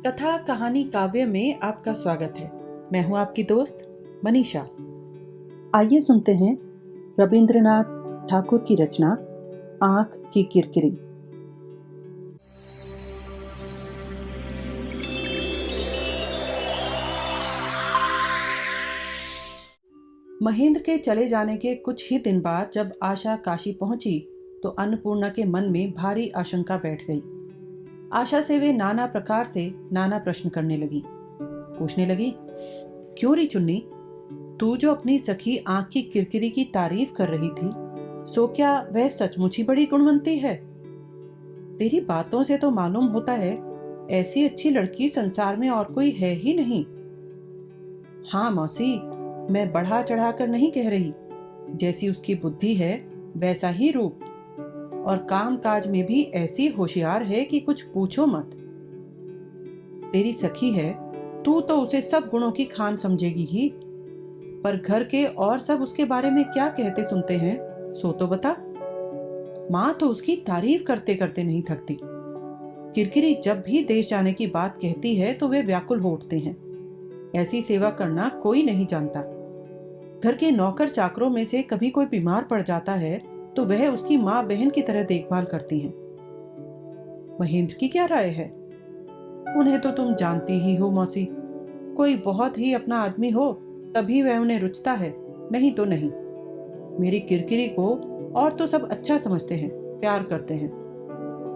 कथा कहानी काव्य में आपका स्वागत है। मैं हूं आपकी दोस्त मनीषा। आइए सुनते हैं रविंद्रनाथ ठाकुर की रचना आंख की किरकिरी। महेंद्र के चले जाने के कुछ ही दिन बाद जब आशा काशी पहुंची तो अन्नपूर्णा के मन में भारी आशंका बैठ गई। आशा से वे नाना प्रकार से नाना प्रश्न करने लगी। पूछने लगी, क्यों री चुन्नी, तू जो अपनी सखी आंख की किरकिरी की तारीफ कर रही थी, सो क्या वह सचमुच ही बड़ी गुणवंती है? तेरी बातों से तो मालूम होता है ऐसी अच्छी लड़की संसार में और कोई है ही नहीं। हाँ मौसी, मैं बढ़ा चढ़ा कर नहीं कह रही। जैसी उसकी बुद्धि है वैसा ही रूप, और काम काज में भी ऐसी होशियार है कि कुछ पूछो मत। तेरी सखी है, तू तो उसे सब गुणों की खान समझेगी ही, पर घर के और सब उसके बारे में क्या कहते सुनते हैं सो तो बता। माँ तो उसकी तारीफ करते करते नहीं थकती। किरकिरी जब भी देश जाने की बात कहती है तो वे व्याकुल हो उठते हैं। ऐसी सेवा करना कोई नहीं जानता। घर के नौकर चाकरों में से कभी कोई बीमार पड़ जाता है तो वह उसकी माँ बहन की तरह देखभाल करती हैं। महेंद्र की क्या राय है? उन्हें तो तुम जानती ही हो मौसी, कोई बहुत ही अपना आदमी हो तभी वह उन्हें रुचता है, नहीं तो नहीं। मेरी किरकिरी को और तो सब अच्छा समझते हैं, प्यार करते हैं,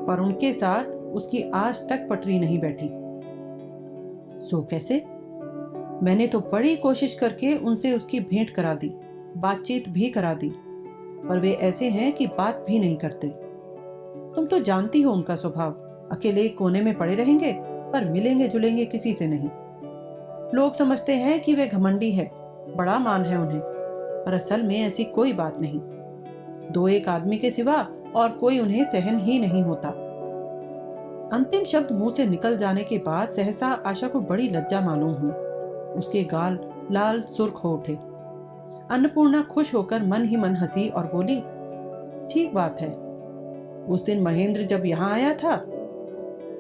पर उनके साथ उसकी आज तक पटरी नहीं बैठी। सो कैसे? मैंने तो बड़ी कोशिश करके उनसे उसकी भेंट करा दी, बातचीत भी करा दी, पर वे ऐसे हैं कि बात भी नहीं करते। तुम तो जानती हो उनका स्वभाव, अकेले कोने में पड़े रहेंगे पर मिलेंगे जुलेंगे किसी से नहीं। लोग समझते हैं कि वे घमंडी है, बड़ा मान है उन्हें, पर असल में ऐसी कोई बात नहीं। दो एक आदमी के सिवा और कोई उन्हें सहन ही नहीं होता। अंतिम शब्द मुंह से निकल जाने के बाद सहसा आशा को बड़ी लज्जा मालूम हुई। उसके गाल लाल सुर्ख हो उठे। अन्नपूर्णा खुश होकर मन ही मन हंसी और बोली, ठीक बात है। उस दिन महेंद्र जब यहाँ आया था,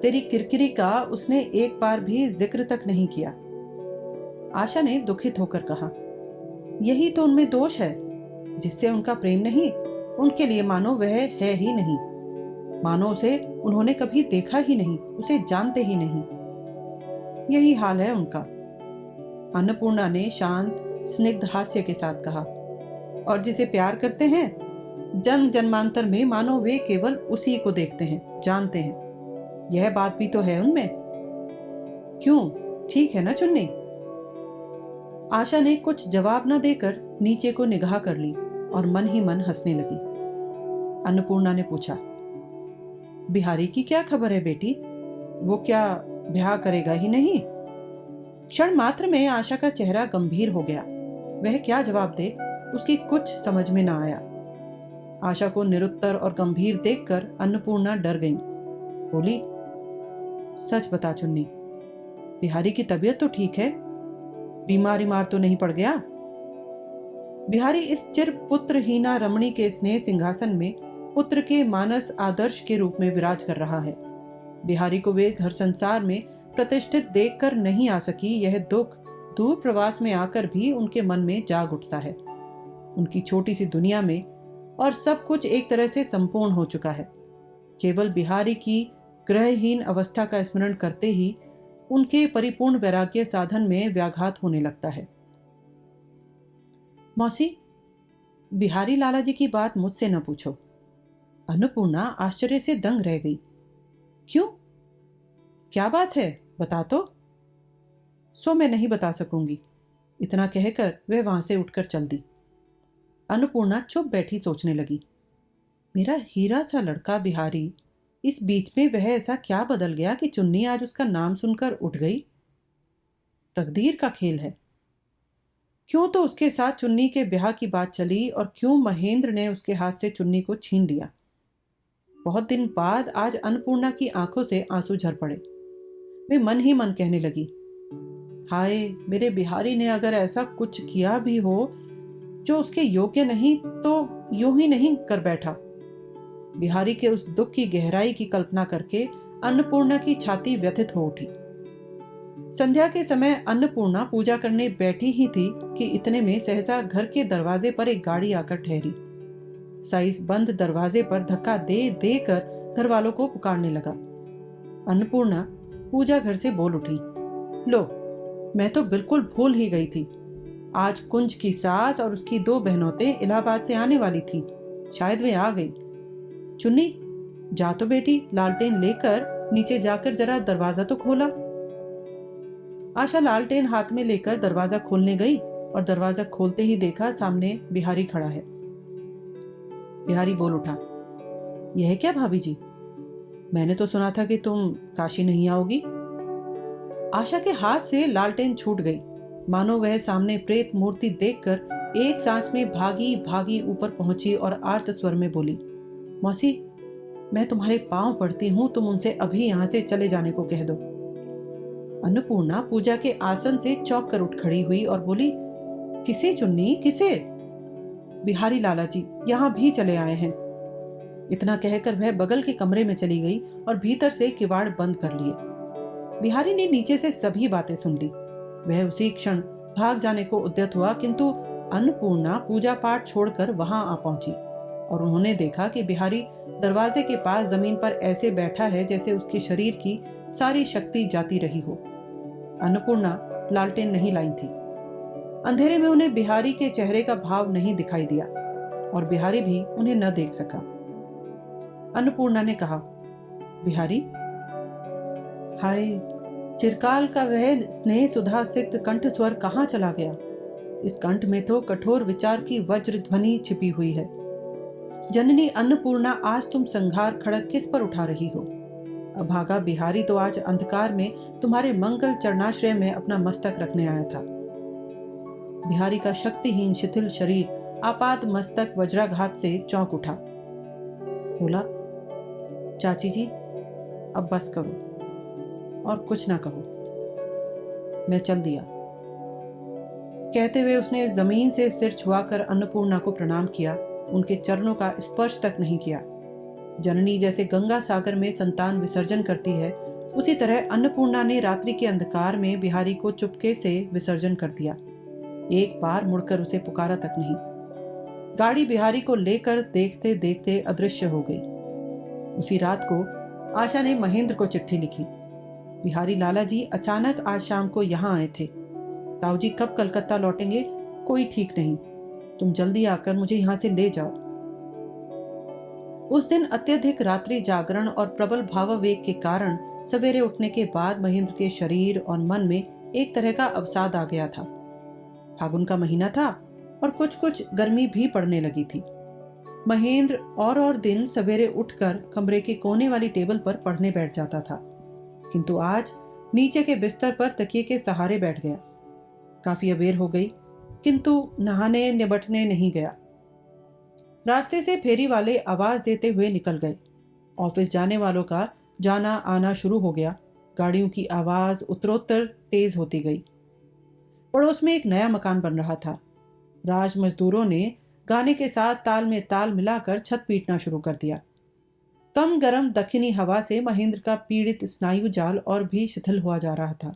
तेरी किरकिरी का उसने एक बार भी जिक्र तक नहीं किया। आशा ने दुखित होकर कहा, यही तो उनमें दोष है। जिससे उनका प्रेम नहीं, उनके लिए मानो वह है ही नहीं। मानो उसे उन्होंने कभी देखा ही नहीं, उसे जानते ही नहीं। यही हाल है उनका। अन्नपूर्णा ने शांत स्निग्ध हास्य के साथ कहा, और जिसे प्यार करते हैं, जन्म जन्मांतर में मानो वे केवल उसी को देखते हैं, जानते हैं। यह बात भी तो है उनमें। क्यों, ठीक है ना चुन्नी? आशा ने कुछ जवाब न देकर नीचे को निगाह कर ली और मन ही मन हंसने लगी। अन्नपूर्णा ने पूछा, बिहारी की क्या खबर है बेटी? वो क्या ब्याह करेगा ही नहीं? क्षण मात्र में आशा का चेहरा गंभीर हो गया। वह क्या जवाब दे, उसकी कुछ समझ में ना आया। आशा को निरुत्तर और गंभीर देखकर अन्नपूर्णा डर गई। बोली, सच बता चुन्नी, बिहारी की तबीयत तो ठीक है? बीमार तो नहीं पड़ गया? बिहारी इस चिर पुत्रहीना रमणी के स्नेह सिंहासन में पुत्र के मानस आदर्श के रूप में विराज कर रहा है। बिहारी को वे घर संसार में प्रतिष्ठित देखकर नहीं आ सकी, यह दुख दूर प्रवास में आकर भी उनके मन में जाग उठता है। उनकी छोटी सी दुनिया में और सब कुछ एक तरह से संपूर्ण हो चुका है। केवल बिहारी की ग्रहहीन अवस्था का स्मरण करते ही उनके परिपूर्ण वैराग्य साधन में व्याघात होने लगता है। मौसी, बिहारी लाला जी की बात मुझसे न पूछो। अन्नपूर्णा आश्चर्य से दंग रह गई। क्यों, क्या बात है, बता तो। सो मैं नहीं बता सकूंगी। इतना कहकर वह वहां से उठकर चल दी। अन्नपूर्णा चुप बैठी सोचने लगी। मेरा हीरा सा लड़का बिहारी, इस बीच में वह ऐसा क्या बदल गया कि चुन्नी आज उसका नाम सुनकर उठ गई? तकदीर का खेल है। क्यों तो उसके साथ चुन्नी के ब्याह की बात चली और क्यों महेंद्र ने उसके हाथ से चुन्नी को छीन लिया। बहुत दिन बाद आज अन्नपूर्णा की आंखों से आंसू झर पड़े। वे मन ही मन कहने लगी, हाय, मेरे बिहारी ने अगर ऐसा कुछ किया भी हो जो उसके योग्य नहीं तो यूं ही नहीं कर बैठा। बिहारी के उस दुख की गहराई की कल्पना करके अन्नपूर्णा की छाती व्यथित हो उठी। संध्या के समय अन्नपूर्णा पूजा करने बैठी ही थी कि इतने में सहसा घर के दरवाजे पर एक गाड़ी आकर ठहरी। साइस बंद दरवाजे पर धक्का दे दे कर घर वालों को पुकारने लगा। अन्नपूर्णा पूजा घर से बोल उठी, लो, मैं तो बिल्कुल भूल ही गई थी। आज कुंज की सास और उसकी 2 बहनौतें इलाहाबाद से आने वाली थी, शायद वे आ गई। चुन्नी, जा तो बेटी, लालटेन लेकर नीचे जाकर जरा दरवाजा तो खोला। आशा लालटेन हाथ में लेकर दरवाजा खोलने गई और दरवाजा खोलते ही देखा सामने बिहारी खड़ा है। बिहारी बोल उठा, यह क्या भाभी जी, मैंने तो सुना था कि तुम काशी नहीं आओगी। आशा के हाथ से लालटेन छूट गई, मानो वह सामने प्रेत मूर्ति देखकर एक सांस में भागी भागी ऊपर पहुंची और आर्त स्वर में बोली, मौसी, मैं तुम्हारे पांव पड़ती हूं, तुम उनसे अभी यहां से चले जाने को कह दो। अन्नपूर्णा पूजा के आसन से चौंक कर उठ खड़ी हुई और बोली, किसे चुन्नी, किसे? बिहारी लाला जी यहां भी चले आए हैं। इतना कहकर वह बगल के कमरे में चली गई और भीतर से किवाड़ बंद कर लिए। बिहारी ने नीचे से सभी बातें सुन ली। वह उसी क्षण भाग जाने को उद्यत हुआ, किंतु अन्नपूर्णा पूजा पाठ छोड़कर वहां आ पहुंची और उन्होंने देखा कि बिहारी दरवाजे के पास जमीन पर ऐसे बैठा है जैसे उसके शरीर की सारी शक्ति जाती रही हो। अन्नपूर्णा लालटेन नहीं लाई थी। अंधेरे में उन्हें बिहारी के चेहरे का भाव नहीं दिखाई दिया और बिहारी भी उन्हें न देख सका। अन्नपूर्णा ने कहा, बिहारी, हाय, चिरकाल का वह स्नेह सुधा सिक्त कंठ स्वर कहाँ चला गया? इस कंठ में तो कठोर विचार की वज्र ध्वनि छिपी हुई है। जननी अन्नपूर्णा, आज तुम संघार खड़ग किस पर उठा रही हो? अभागा बिहारी तो आज अंधकार में तुम्हारे मंगल चरणाश्रय में अपना मस्तक रखने आया था। बिहारी का शक्तिहीन शिथिल शरीर आपात मस्तक वज्राघात से चौंक उठा। बोला, चाची जी, अब बस करो और कुछ ना कहो, मैं चल दिया। कहते हुए उसने जमीन से सिर छुआकर अन्नपूर्णा को प्रणाम किया, उनके चरणों का स्पर्श तक नहीं किया। जननी जैसे गंगा सागर में संतान विसर्जन करती है, उसी तरह अन्नपूर्णा ने रात्रि के अंधकार में बिहारी को चुपके से विसर्जन कर दिया। एक बार मुड़कर उसे पुकारा तक नहीं। गाड़ी बिहारी को लेकर देखते देखते अदृश्य हो गई। उसी रात को आशा ने महेंद्र को चिट्ठी लिखी, बिहारी लाला जी अचानक आज शाम को यहाँ आए थे। ताऊ जी कब कलकत्ता लौटेंगे कोई ठीक नहीं, तुम जल्दी आकर मुझे यहाँ से ले जाओ। उस दिन अत्यधिक रात्रि जागरण और प्रबल भावावेग के कारण सवेरे उठने के बाद महेंद्र के शरीर और मन में एक तरह का अवसाद आ गया था। फागुन का महीना था और कुछ कुछ गर्मी भी पड़ने लगी थी। महेंद्र और दिन सवेरे उठकर कमरे के कोने वाली टेबल पर पढ़ने बैठ जाता था, किंतु आज नीचे के बिस्तर पर तकिए के सहारे बैठ गया। काफी अबेर हो गई, किंतु नहाने निबटने नहीं गया। रास्ते से फेरी वाले आवाज देते हुए निकल गए। ऑफिस जाने वालों का जाना आना शुरू हो गया। गाड़ियों की आवाज उत्तरोत्तर तेज होती गई। पड़ोस में एक नया मकान बन रहा था। राज मजदूरों ने गाने के साथ ताल में ताल मिलाकर छत पीटना शुरू कर दिया। कम गरम दक्षिणी हवा से महेंद्र का पीड़ित स्नायु जाल और भी शिथिल हुआ जा रहा था।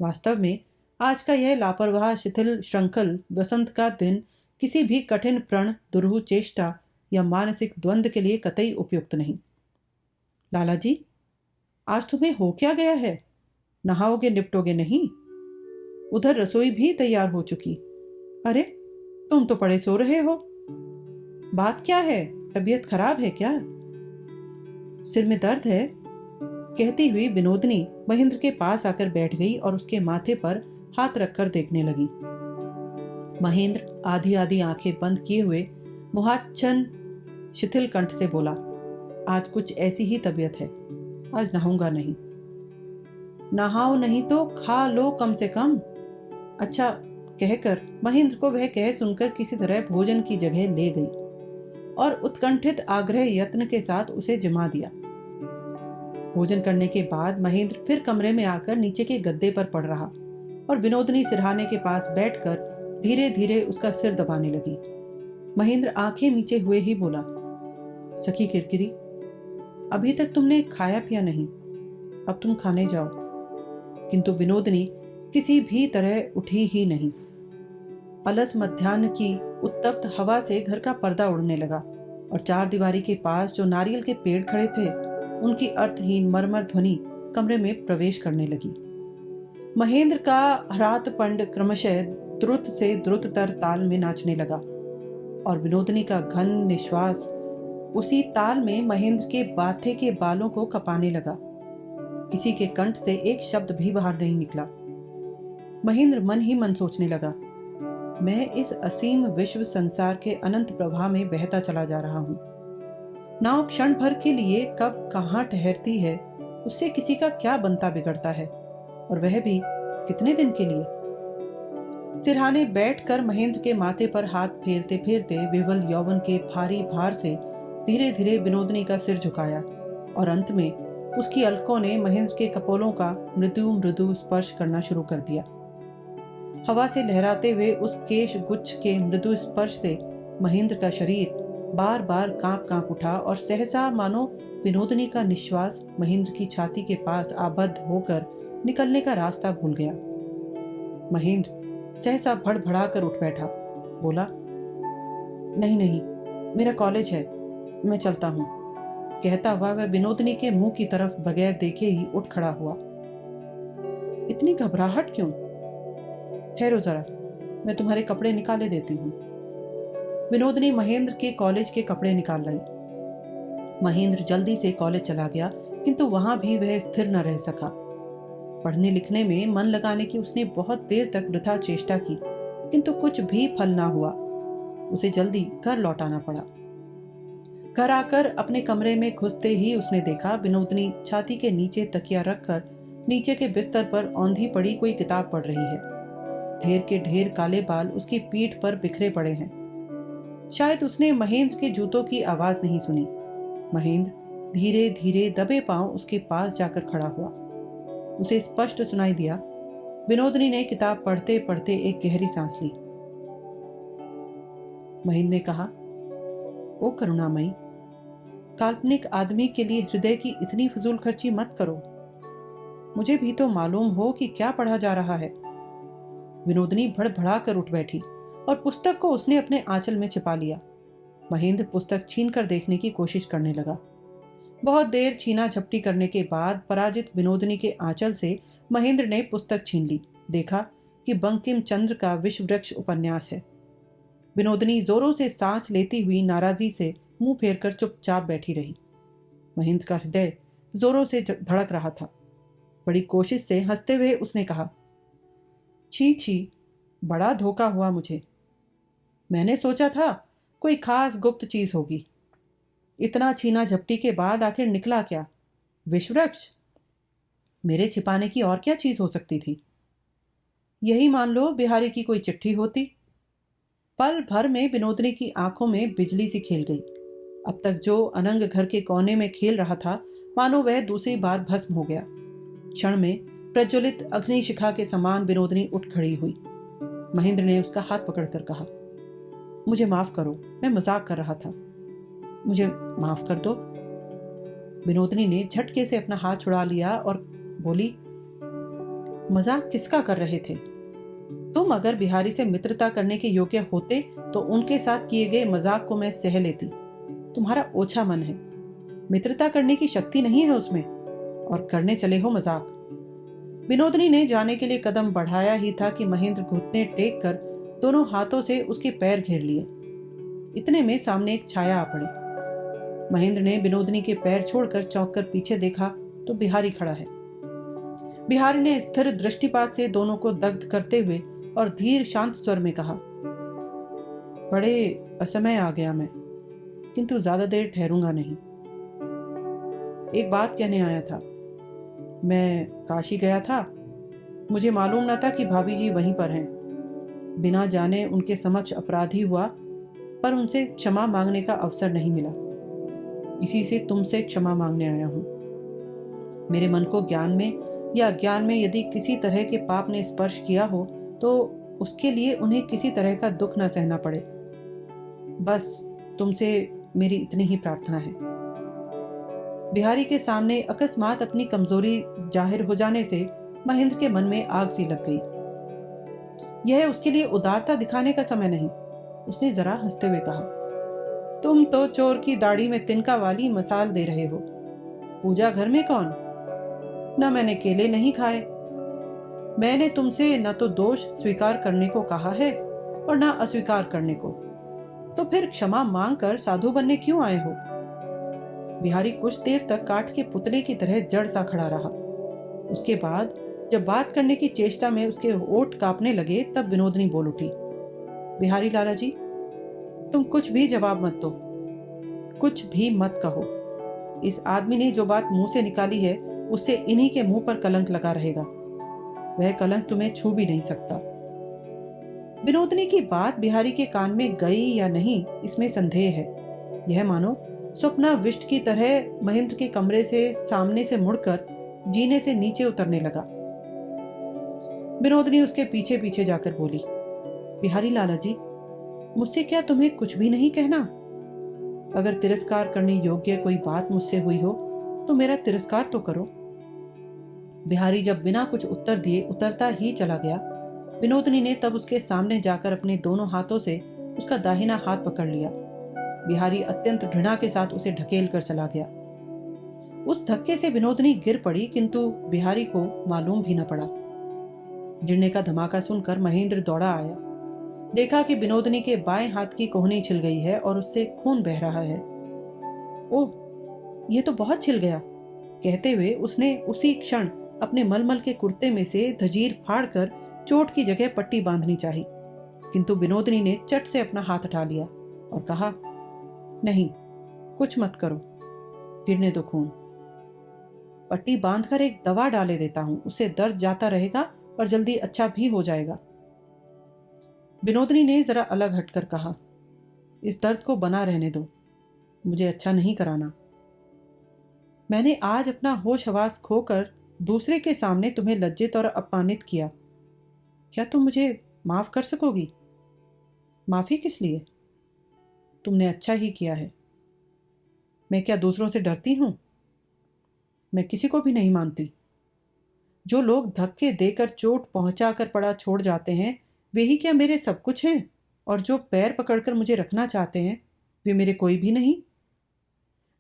वास्तव में आज का यह लापरवाह शिथिल श्रृंखल वसंत का दिन किसी भी कठिन प्रण, दुरूह चेष्टा या मानसिक द्वंद्व के लिए कतई उपयुक्त नहीं। लाला जी, आज तुम्हें हो क्या गया है? नहाओगे निपटोगे नहीं? उधर रसोई भी तैयार हो चुकी। अरे, तुम तो पड़े सो रहे हो। बात क्या है? तबीयत खराब है क्या? सिर में दर्द है? कहती हुई विनोदनी महेंद्र के पास आकर बैठ गई और उसके माथे पर हाथ रखकर देखने लगी। महेंद्र आधी आधी आंखें बंद किए हुए मुहाच्छन्न शिथिल कंठ से बोला, आज कुछ ऐसी ही तबीयत है, आज नहाऊंगा नहीं। नहाओ नहीं तो खा लो कम से कम। अच्छा कहकर महेंद्र को वह कह सुनकर किसी तरह भोजन की जगह ले गई और उत्कंठित आग्रह यत्न के साथ उसे जिमा दिया। भोजन करने के बाद महेंद्र फिर कमरे में आकर नीचे के गद्दे पर पड़ रहा और विनोदनी सिरहाने के पास बैठकर धीरे धीरे उसका सिर दबाने लगी। महेंद्र आंखें नीचे हुए ही बोला, सखी किरकिरी, अभी तक तुमने खाया पिया नहीं, अब तुम खाने जाओ। किंतु विनोदनी किसी भी तरह उठी ही नहीं। अलस मध्याह्न की उत्तप्त हवा से घर का पर्दा उड़ने लगा और चार दीवारी के पास जो नारियल के पेड़ खड़े थे उनकी अर्थहीन मरमर ध्वनि कमरे में प्रवेश करने लगी। महेंद्र का हरात पंड क्रमशः द्रुत से द्रुततर ताल में नाचने लगा और विनोदनी का घन निश्वास उसी ताल में महेंद्र के बाथे के बालों को कपाने लगा। किसी के कंठ से एक शब्द भी बाहर नहीं निकला। महेंद्र मन ही मन सोचने लगा, मैं इस असीम विश्व संसार के अनंत प्रवाह में बहता चला जा रहा हूं। नाव क्षण भर के लिए कब कहां ठहरती है, उससे किसी का क्या बनता बिगड़ता है, और वह भी कितने दिन के लिए। सिरहाने बैठकर महेंद्र के माथे पर हाथ फेरते फेरते विवल यौवन के भारी भार से धीरे धीरे विनोदनी का सिर झुकाया और अंत में उसकी अलकों ने महेंद्र के कपोलों का मृदु मृदु स्पर्श करना शुरू कर दिया। हवा से लहराते हुए उस केश गुच्छ के मृदु स्पर्श से महेंद्र का शरीर बार बार कांप कांप उठा और सहसा मानो विनोदनी का निश्वास महेंद्र की छाती के पास आबद्ध होकर निकलने का रास्ता भूल गया। महेंद्र सहसा भड़बड़ा कर उठ बैठा, बोला, नहीं नहीं, मेरा कॉलेज है, मैं चलता हूं। कहता हुआ वह विनोदनी के मुंह की तरफ बगैर देखे ही उठ खड़ा हुआ। इतनी घबराहट क्यों? ठहरो जरा, मैं तुम्हारे कपड़े निकाले देती हूँ। विनोदनी महेंद्र के कॉलेज के कपड़े निकाल लाई। महेंद्र जल्दी से कॉलेज चला गया, किंतु वहां भी वह स्थिर न रह सका। पढ़ने लिखने में मन लगाने की उसने बहुत देर तक वृथा चेष्टा की, किंतु कुछ भी फल ना हुआ। उसे जल्दी घर लौटाना पड़ा। घर आकर अपने कमरे में घुसते ही उसने देखा विनोदनी छाती के नीचे तकिया रखकर नीचे के बिस्तर पर औंधी पड़ी कोई किताब पढ़ रही है। ढेर के ढेर काले बाल उसकी पीठ पर बिखरे पड़े हैं। शायद उसने महेंद्र के जूतों की आवाज नहीं सुनी। महेंद्र धीरे धीरे दबे पांव उसके पास जाकर खड़ा हुआ। उसे स्पष्ट सुनाई दिया। विनोदनी ने किताब पढ़ते पढ़ते एक गहरी सांस ली। महेंद्र ने कहा, ओ करुणामयी, काल्पनिक आदमी के लिए हृदय की इतनी फजूल खर्ची मत करो। मुझे भी तो मालूम हो कि क्या पढ़ा जा रहा है। विनोदनी भड़बड़ा कर उठ बैठी और पुस्तक को उसने अपने आंचल में छिपा लिया। महेंद्र पुस्तक छीन कर देखने की कोशिश करने लगा। बहुत देर छीना झपटी करने के बाद पराजित विनोदनी के आंचल से महेंद्र ने पुस्तक छीन ली। देखा कि बंकिम चंद्र का विश्ववृक्ष उपन्यास है। विनोदनी जोरों से सांस लेती हुई नाराजी से मुंह फेरकर चुपचाप बैठी रही। महेंद्र का हृदय जोरों से धड़क रहा था। बड़ी कोशिश से हंसते हुए उसने कहा, छी छी, बड़ा धोखा हुआ मुझे। मैंने सोचा था कोई खास गुप्त चीज होगी। इतना छीना झपटी के बाद आखिर निकला क्या? विश्ववृक्ष? मेरे छिपाने की और क्या चीज हो सकती थी? यही मान लो बिहारी की कोई चिट्ठी होती। पल भर में विनोदनी की आंखों में बिजली सी खेल गई। अब तक जो अनंग घर के कोने में खेल रहा था, मानो वह दूसरी बार भस्म हो गया। क्षण में प्रज्वलित अग्निशिखा के समान विनोदनी उठ खड़ी हुई। महेंद्र ने उसका हाथ पकड़कर कहा, मुझे माफ करो, मैं मजाक कर रहा था। मुझे माफ कर दो। विनोदनी ने झटके से अपना हाथ छुड़ा लिया और बोली, मजाक किसका कर रहे थे? तुम अगर बिहारी से मित्रता करने के योग्य होते तो उनके साथ किए गए मजाक को मैं सह लेती। तुम्हारा ओछा मन है, मित्रता करने की शक्ति नहीं है उसमें, और करने चले हो मजाक। विनोदनी ने जाने के लिए कदम बढ़ाया ही था कि महेंद्र घुटने टेक कर दोनों हाथों से उसके पैर घेर लिए। इतने में सामने एक छाया आ पड़ी। महेंद्र ने विनोदनी के पैर छोड़कर चौंक कर पीछे देखा तो बिहारी खड़ा है। बिहारी ने स्थिर दृष्टिपात से दोनों को दग्ध करते हुए और धीर शांत स्वर में कहा, बड़े असमय आ गया मैं, किंतु ज्यादा देर ठहरूंगा नहीं। एक बात कहने आया था। मैं काशी गया था। मुझे मालूम न था कि भाभी जी वहीं पर हैं। बिना जाने उनके समक्ष अपराधी हुआ, पर उनसे क्षमा मांगने का अवसर नहीं मिला। इसी से तुमसे क्षमा मांगने आया हूं। मेरे मन को ज्ञान में या अज्ञान में यदि किसी तरह के पाप ने स्पर्श किया हो तो उसके लिए उन्हें किसी तरह का दुख न सहना पड़े। बस तुमसे मेरी इतनी ही प्रार्थना है। बिहारी के सामने अकस्मात अपनी कमजोरी जाहिर हो जाने से महेंद्र के मन में आग सी लग गई। यह उसके लिए उदारता दिखाने का समय नहीं, उसने जरा हंसते हुए कहा। तुम तो चोर की दाढ़ी में तिनका वाली मसाल दे रहे हो। पूजा घर में कौन? न मैंने केले नहीं खाए। मैंने तुमसे न तो दोष स्वीकार करने को कहा है और न अस्वीकार करने को, तो फिर क्षमा मांग कर साधु बनने क्यों आए हो? बिहारी कुछ देर तक काठ के पुतले की तरह जड़ सा खड़ा रहा। उसके बाद जब बात करने की चेष्टा में उसके ओठ कांपने लगे, तब विनोदनी बोल उठी। बिहारी लाला जी, तुम कुछ भी जवाब मत दो, कुछ भी मत कहो। इस आदमी ने जो बात मुंह से निकाली है, उससे इन्हीं के मुंह पर कलंक लगा रहेगा। वह कलंक तुम्हें छू भी नहीं सकता। विनोदनी की बात बिहारी के कान में गई या नहीं, इसमें संदेह है। यह मानो स्वप्नाविष्ट की तरह महेंद्र के कमरे से सामने से मुड़कर जीने से नीचे उतरने लगा। विनोदनी उसके पीछे पीछे जाकर बोली, बिहारी लाला जी, मुझसे क्या तुम्हें कुछ भी नहीं कहना? अगर तिरस्कार करने योग्य कोई बात मुझसे हुई हो तो मेरा तिरस्कार तो करो। बिहारी जब बिना कुछ उत्तर दिए उतरता ही चला गया, विनोदनी ने तब उसके सामने जाकर अपने दोनों हाथों से उसका दाहिना हाथ पकड़ लिया। बिहारी अत्यंत घृणा के साथ उसे ढकेल कर चला गया। उस धक्के से विनोदनी गिर पड़ी, किंतु बिहारी को मालूम भी न पड़ा। गिरने का धमाका सुनकर महेंद्र दौड़ा आया। देखा कि विनोदनी के बाएं हाथ की कोहनी छिल गई है और उससे खून बह रहा है। ओह, यह तो बहुत छिल गया, कहते हुए उसने उसी क्षण अपने मलमल के कुर्ते में से धजीर फाड़कर चोट की जगह पट्टी बांधनी चाही, किंतु विनोदनी ने चट से अपना हाथ उठा लिया और कहा, नहीं, कुछ मत करो, गिरने दो खून। पट्टी बांधकर एक दवा डाले देता हूं, उससे दर्द जाता रहेगा और जल्दी अच्छा भी हो जाएगा। विनोदनी ने जरा अलग हटकर कहा, इस दर्द को बना रहने दो, मुझे अच्छा नहीं कराना। मैंने आज अपना होश हवास खोकर दूसरे के सामने तुम्हें लज्जित और अपमानित किया। क्या तुम मुझे माफ कर सकोगी? माफी किस लिए? तुमने अच्छा ही किया है। मैं क्या दूसरों से डरती हूं? मैं किसी को भी नहीं मानती। जो लोग धक्के देकर चोट पहुंचाकर पड़ा छोड़ जाते हैं, वे ही क्या मेरे सब कुछ हैं? और जो पैर पकड़कर मुझे रखना चाहते हैं, वे मेरे कोई भी नहीं।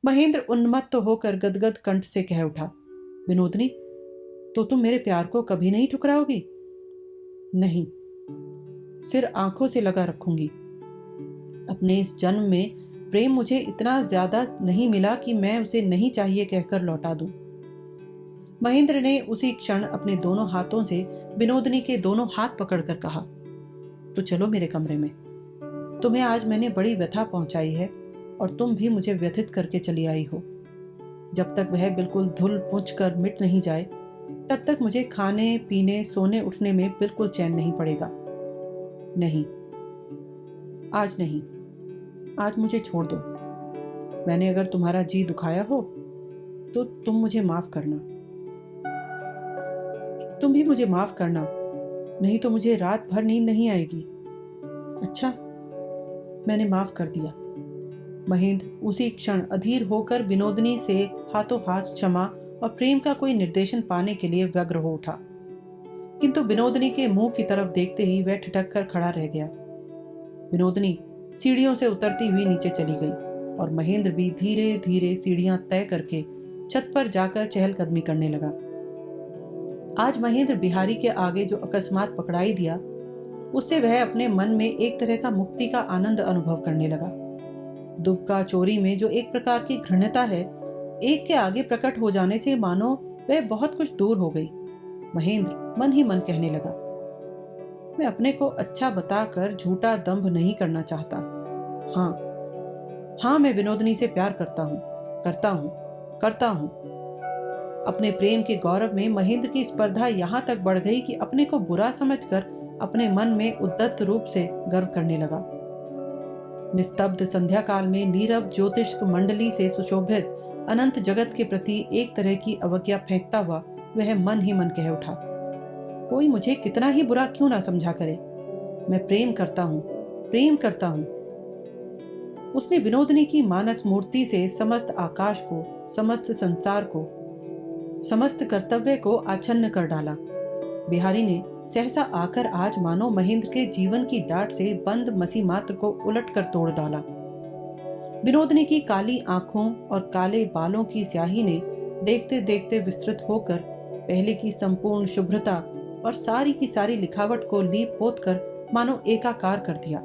महेंद्र उन्मत्त होकर गदगद कंठ से कह उठा, विनोदनी, तो तुम मेरे प्यार को कभी नहीं ठुकराओगी? नहीं, सिर आंखों से लगा रखूंगी। अपने इस जन्म में प्रेम मुझे इतना ज्यादा नहीं मिला कि मैं उसे नहीं चाहिए कहकर लौटा दूं। महेंद्र ने उसी क्षण अपने दोनों हाथों से विनोदनी के दोनों हाथ पकड़कर कहा, तो चलो मेरे कमरे में। तुम्हें आज मैंने बड़ी व्यथा पहुंचाई है और तुम भी मुझे व्यथित करके चली आई हो। जब तक वह बिल्कुल धुल पुंज कर मिट नहीं जाए, तब तक मुझे खाने पीने सोने उठने में बिल्कुल चैन नहीं पड़ेगा। नहीं, आज नहीं, आज मुझे छोड़ दो। मैंने अगर तुम्हारा जी दुखाया हो तो तुम मुझे माफ करना। तुम भी मुझे माफ करना, नहीं तो मुझे रात भर नींद नहीं आएगी। अच्छा, मैंने माफ कर दिया। महेंद्र उसी क्षण अधीर होकर विनोदनी से हाथों हाथ क्षमा और प्रेम का कोई निर्देशन पाने के लिए व्यग्र हो उठा, किंतु विनोदनी के मुंह की तरफ देखते ही वह ठिठक कर खड़ा रह गया। विनोदनी सीढ़ियों से उतरती हुई नीचे चली गई और महेंद्र भी धीरे धीरे सीढ़ियां तय करके छत पर जाकर चहलकदमी करने लगा। आज महेंद्र बिहारी के आगे जो अकस्मात पकड़ाई दिया, उससे वह अपने मन में एक तरह का मुक्ति का आनंद अनुभव करने लगा। दुबका चोरी में जो एक प्रकार की घृणता है, एक के आगे प्रकट हो जाने से मानो वह बहुत कुछ दूर हो गई। महेंद्र मन ही मन कहने लगा, मैं अपने को अच्छा बताकर झूठा दंभ नहीं करना चाहता। हाँ, मैं विनोदनी से प्यार करता हूँ। अपने प्रेम के गौरव में महेंद्र की स्पर्धा यहाँ तक बढ़ गई कि अपने को बुरा समझकर अपने मन में उद्दत रूप से गर्व करने लगा। निस्तब्ध संध्या काल में नीरव ज्योतिष मंडली से सुशोभित अनंत जगत के प्रति एक तरह की अवज्ञा फेंकता हुआ वह मन ही मन कह उठा, कोई मुझे कितना ही बुरा क्यों ना समझा करे, मैं प्रेम करता हूँ। उसने विनोदनी की मानस मूर्ति से समस्त आकाश को, समस्त संसार को, समस्त कर्तव्य को आच्छन्न कर डाला बिहारी ने सहसा आकर आज मानो महेंद्र के जीवन की डांट से बंद मसी मात्र को उलट कर तोड़ डाला। विनोदनी की काली आंखों और काले बालों की स्याही ने देखते देखते विस्तृत होकर पहले की संपूर्ण शुभ्रता और सारी की सारी लिखावट को लीप पोत कर मानो एकाकार कर दिया।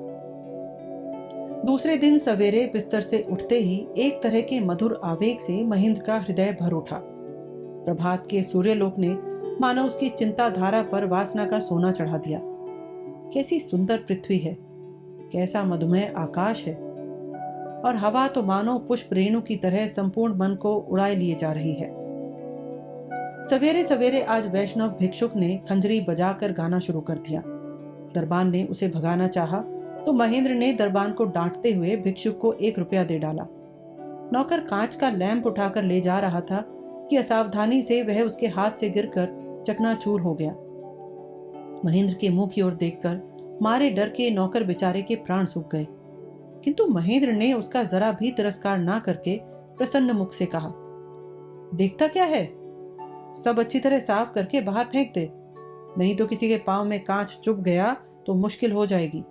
दूसरे दिन सवेरे बिस्तर से उठते ही एक तरह के मधुर आवेग से महेंद्र का हृदय भर उठा। प्रभात के सूर्यलोक ने मानो उसकी चिंता धारा पर वासना का सोना चढ़ा दिया। कैसी सुंदर पृथ्वी है, कैसा मधुमेह आकाश है, और हवा तो मानो पुष्प रेणु की तरह संपूर्ण मन को उड़ाए लिए जा रही है। सवेरे सवेरे आज वैष्णव भिक्षुक ने खंजरी बजाकर गाना शुरू कर दिया। दरबान ने उसे भगाना चाहा तो महेंद्र ने दरबान को डांटते हुए भिक्षुक को 1 रुपया दे डाला। नौकर कांच का लैंप उठाकर ले जा रहा था कि असावधानी से वह उसके हाथ से गिरकर चकनाचूर हो गया। महेंद्र के मुंह की ओर देखकर मारे डर के नौकर बेचारे के प्राण सूख गए, किंतु महेंद्र ने उसका जरा भी तिरस्कार ना करके प्रसन्न मुख से कहा, देखता क्या है, सब अच्छी तरह साफ करके बाहर फेंक दे, नहीं तो किसी के पांव में कांच चुभ गया तो मुश्किल हो जाएगी।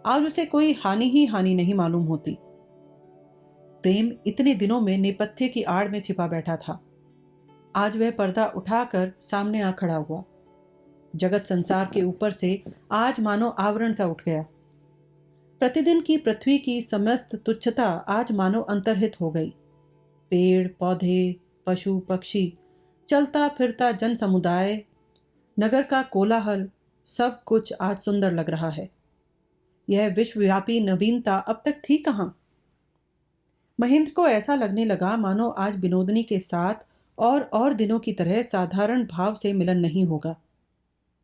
आज उसे कोई हानि ही हानि नहीं मालूम होती। प्रेम इतने दिनों में नेपथ्य की आड़ में छिपा बैठा था, आज वह पर्दा उठाकर सामने आ खड़ा हुआ। जगत संसार के ऊपर से आज मानो आवरण सा उठ गया। प्रतिदिन की पृथ्वी की समस्त तुच्छता आज मानो अंतर्हित हो गई। पेड़ पौधे, पशु पक्षी, चलता फिरता जन समुदाय, नगर का कोलाहल, सब कुछ आज सुंदर लग रहा है। यह विश्वव्यापी नवीनता अब तक थी कहाँ? महेंद्र को ऐसा लगने लगा मानो आज विनोदनी के साथ और दिनों की तरह साधारण भाव से मिलन नहीं होगा।